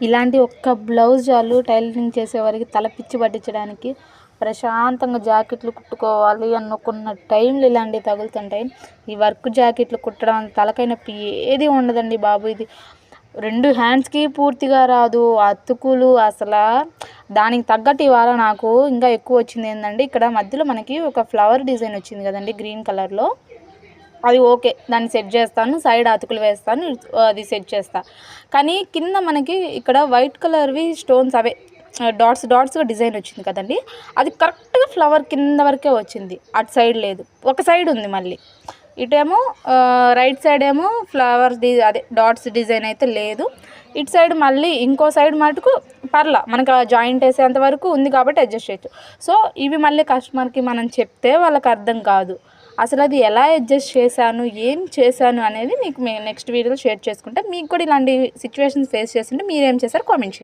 ఇలాంటి ఒక్క బ్లౌజ్ చాలు టైలరింగ్ చేసేవారికి తల పిచ్చి పట్టించడానికి. ప్రశాంతంగా జాకెట్లు కుట్టుకోవాలి అనుకున్న టైంలో ఇలాంటివి తగులుతుంటాయి. ఈ వర్క్ జాకెట్లు కుట్టడం తలకాయ నొప్పి ఏది ఉండదండి బాబు. ఇది 2 హ్యాండ్స్కి పూర్తిగా రాదు. అతుకులు అసలు దానికి తగ్గట్టు ఇవాళ నాకు ఇంకా ఎక్కువ వచ్చింది ఏంటంటే, ఇక్కడ మధ్యలో మనకి ఒక ఫ్లవర్ డిజైన్ వచ్చింది కదండి గ్రీన్ కలర్లో. అది ఓకే, దాన్ని సెట్ చేస్తాను, సైడ్ అతుకులు వేస్తాను, అది సెట్ చేస్తా. కానీ కింద మనకి ఇక్కడ వైట్ కలర్వి స్టోన్స్ అవే డాట్స్గా డిజైన్ వచ్చింది కదండి. అది కరెక్ట్గా ఫ్లవర్ కింద వరకే వచ్చింది, అటు సైడ్ లేదు. ఒక సైడ్ ఉంది మళ్ళీ. ఇటేమో రైట్ సైడ్ ఏమో ఫ్లవర్ అదే డాట్స్ డిజైన్ అయితే లేదు. ఇటు సైడ్ మళ్ళీ ఇంకో సైడ్ మటుకు పర్లా మనకు జాయింట్ వేసేంత వరకు ఉంది కాబట్టి అడ్జస్ట్ చేయొచ్చు. సో ఇవి మళ్ళీ కస్టమర్కి మనం చెప్తే వాళ్ళకి అర్థం కాదు. అసలు అది ఎలా అడ్జస్ట్ చేశాను, ఏం చేశాను అనేది మీకు నెక్స్ట్ వీడియోలో షేర్ చేసుకుంటే, మీకు కూడా ఇలాంటి సిచ్యువేషన్స్ ఫేస్ చేస్తుంటే మీరేం చేశారు కామెంట్ చేయండి.